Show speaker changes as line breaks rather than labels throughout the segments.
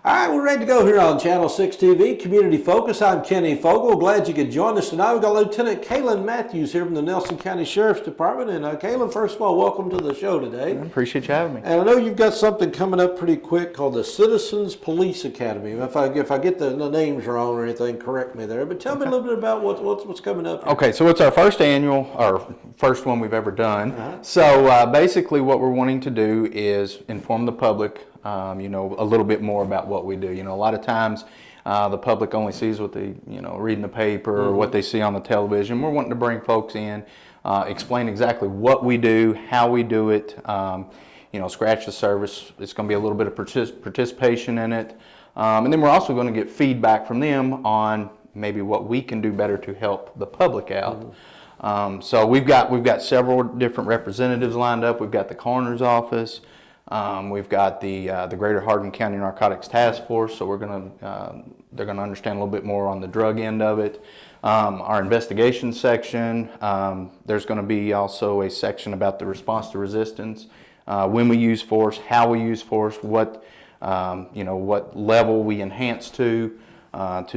All right, we're ready to go here on Channel 6 TV, Community Focus. I'm Kenny Fogle. Glad you could join us tonight. We've got Lieutenant Kaylin Matthews here from the Nelson County Sheriff's Department. And Kaylin, first of all, welcome to the show today.
I appreciate you having me.
And I know you've got something coming up pretty quick called the Citizens Police Academy. If I get the names wrong or anything, correct me there. But tell me a little bit about what's coming up here.
Okay, so it's our first one we've ever done. So basically what we're wanting to do is inform the public a little bit more about what we do. A lot of times the public only sees what they, read in the paper or what they see on the television. We're wanting to bring folks in, explain exactly what we do, how we do it, scratch the service. It's going to be a little bit of participation in it. And then we're also going to get feedback from them on maybe what we can do better to help the public out. So we've got several different representatives lined up. We've got the coroner's office. We've got the Greater Hardin County Narcotics Task Force, so they're gonna understand a little bit more on the drug end of it. Our investigation section. There's going to be also a section about the response to resistance, when we use force, how we use force, what level we enhance to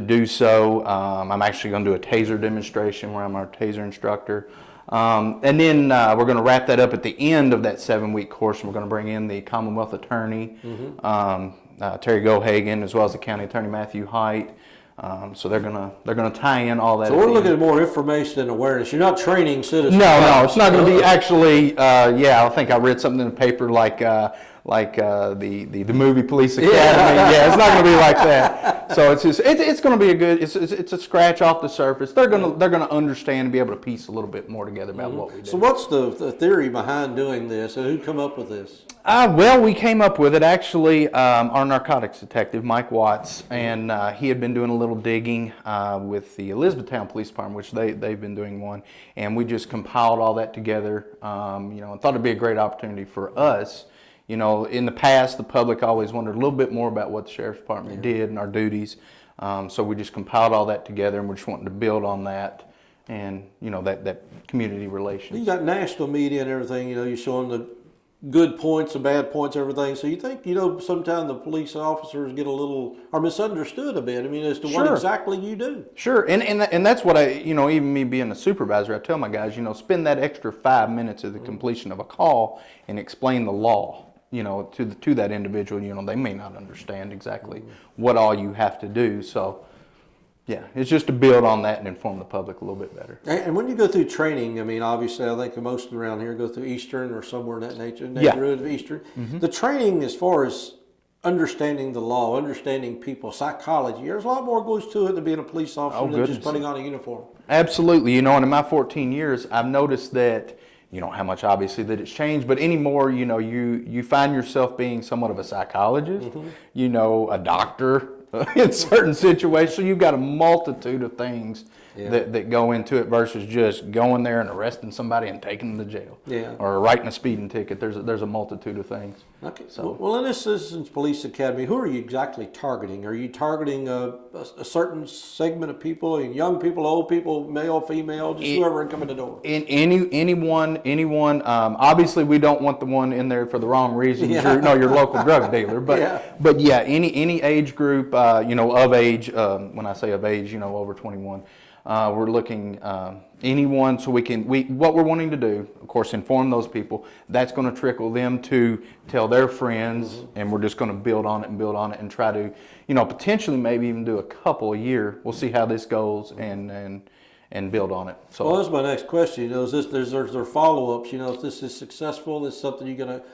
do so. I'm actually going to do a taser demonstration where I'm our taser instructor. And then we're going to wrap that up at the end of that 7-week course, and we're going to bring in the Commonwealth Attorney, Terry Gohagan, as well as the County Attorney Matthew Height. So they're gonna tie in all that.
So we're looking at more information and awareness. You're not training citizens.
No, it's not going to be actually. I think I read something in the paper like the movie Police Academy. Yeah, it's not going to be like that. So it's going to be it's a scratch off the surface. They're gonna understand and be able to piece a little bit more together about what we do.
So what's the theory behind doing this, and who come up with this?
Well, we came up with it actually. Our narcotics detective, Mike Watts, and he had been doing a little digging with the Elizabethtown Police Department, which they've been doing one, and we just compiled all that together. And thought it'd be a great opportunity for us. In the past, the public always wondered a little bit more about what the Sheriff's Department did and our duties. So we just compiled all that together, and we're just wanting to build on that and, that community relations.
You got national media and everything, you're showing the good points, the bad points, everything. So you think, sometimes the police officers get are misunderstood a bit, as to what exactly you do.
Sure, and that's what even me being a supervisor, I tell my guys, spend that extra 5 minutes at the completion of a call and explain the law. To that individual, they may not understand exactly what all you have to do. So, yeah, it's just to build on that and inform the public a little bit better.
And when you go through training, obviously, I think most around here go through Eastern or somewhere in that neighborhood of Eastern. The training, as far as understanding the law, understanding people, psychology, there's a lot more goes to it than being a police officer than just putting on a uniform.
Absolutely. And in my 14 years, I've noticed that. How much obviously that it's changed, but anymore, you find yourself being somewhat of a psychologist, a doctor in certain situations. So you've got a multitude of things that go into it versus just going there and arresting somebody and taking them to jail or writing a speeding ticket. There's a multitude of things.
Okay. So, well, in this Citizens Police Academy, who are you exactly targeting? Are you targeting a certain segment of people, young people, old people, male, female, just whoever can come in the door? Anyone. Obviously, we don't want the one in there for the wrong reasons. Your local drug dealer. But any age group, of age. When I say of age, over 21. We're looking anyone, so what we're wanting to do, of course, inform those people. That's going to trickle them to tell their friends, and we're just going to build on it and try to, potentially maybe even do a couple a year. We'll see how this goes and build on it. So, well, that's my next question. Is there follow-ups? If this is successful, is something you're going to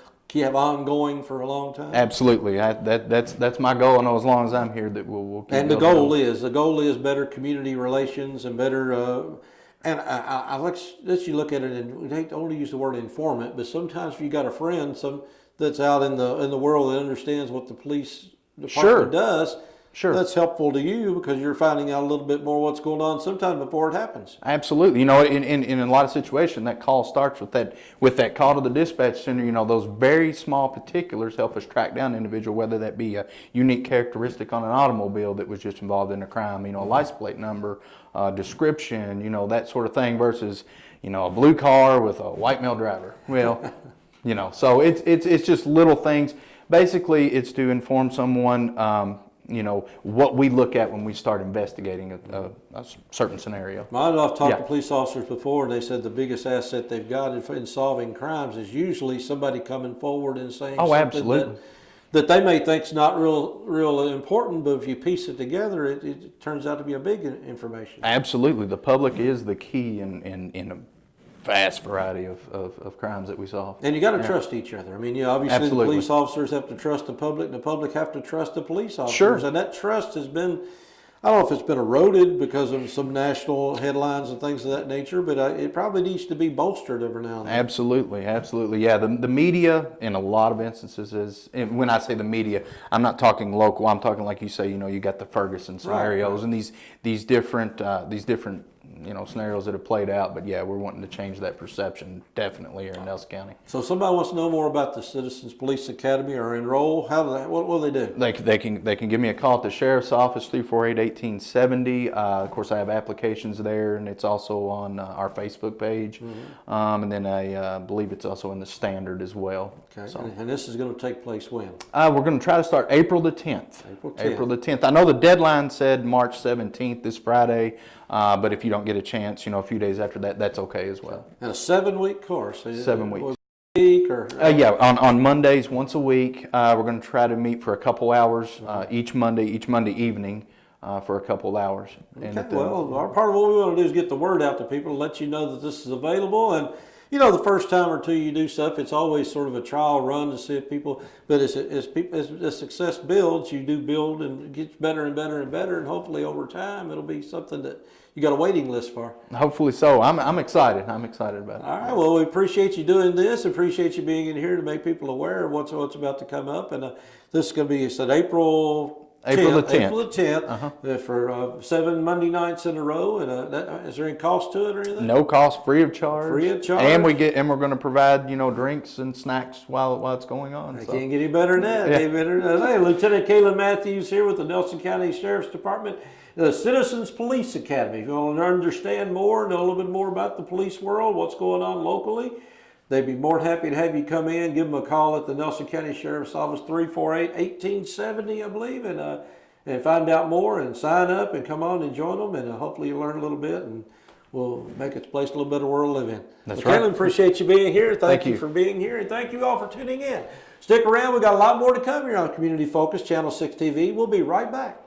have ongoing for a long time?
Absolutely. That's my goal. I know as long as I'm here that we'll keep.
And the goal is better community relations and better. And I let you look at it, and we hate to only use the word informant, but sometimes if you got a friend that's out in the world that understands what the police department does.
Sure.
That's helpful to you because you're finding out a little bit more what's going on sometimes before it happens.
Absolutely. In a lot of situations, that call starts with that call to the dispatch center. Those very small particulars help us track down an individual, whether that be a unique characteristic on an automobile that was just involved in a crime, a license plate number, description, that sort of thing versus, a blue car with a white male driver. Well, so it's just little things. basically it's to inform someone, you know, what we look at when we start investigating a certain scenario.
I've talked
Yeah.
to police officers before, and they said the biggest asset they've got in solving crimes is usually somebody coming forward and saying
Oh,
something
absolutely.
that they may think's not real important, but if you piece it together, it turns out to be a big information.
Absolutely. The public is the key in a vast variety of crimes that we solve.
And you got to trust each other. I mean, obviously
Absolutely.
the police officers have to trust the public, and the public have to trust the police officers.
Sure.
And that trust has been, I don't know if it's been eroded because of some national headlines and things of that nature, but it probably needs to be bolstered every now and then.
Absolutely, absolutely. Yeah, the media in a lot of instances is, and when I say the media, I'm not talking local. I'm talking, like you say, you know, you got the Ferguson scenarios and these different you know, scenarios that have played out. But yeah, we're wanting to change that perception definitely here in Nelson County.
So if somebody wants to know more about the Citizens Police Academy or enroll, what will they do?
They can give me a call at the Sheriff's Office, 348-1870. Of course, I have applications there, and it's also on our Facebook page. And then I believe it's also in the Standard as well.
Okay.
So,
And this is going to take place when?
we're going to try to start April the 10th. April the 10th. I know the deadline said March 17th, this Friday, but if you don't get a chance, you know, a few days after that, that's okay as well.
And a 7-week course?
7 weeks.
Week or?
Yeah, on Mondays, once a week. We're going to try to meet for a couple hours each Monday evening for a couple hours. And
Okay, well, our part of what we want to do is get the word out to people, let you know that this is available. And, you know, the first time or two you do stuff, it's always sort of a trial run to see if people, but as success builds, you do build and it gets better and better and better. And hopefully over time, it'll be something that you got a waiting list for.
Hopefully so. I'm excited. I'm excited about it.
All right. Well, we appreciate you doing this. Appreciate you being in here to make people aware of what's about to come up. And this is going to be, you said, April the 10th for 7 Monday nights in a row. And is there any cost to it or anything?
No cost, free of charge.
Free of charge.
And we're going to provide, you know, drinks and snacks while it's going on.
I can't get any better than that.
Yeah.
Any better than that. Hey, Lieutenant Kayla Matthews here with the Nelson County Sheriff's Department, the Citizens Police Academy. If you want to understand more, know a little bit more about the police world, what's going on locally, they'd be more than happy to have you come in. Give them a call at the Nelson County Sheriff's Office, 348-1870, I believe, and find out more and sign up and come on and join them. And hopefully you learn a little bit and we'll make this place a little better world to live in.
That's
right.
right.
Appreciate you being here. Thank you
you
for being here, and thank you all for tuning in. Stick around. We've got a lot more to come here on Community Focus, Channel 6 TV. We'll be right back.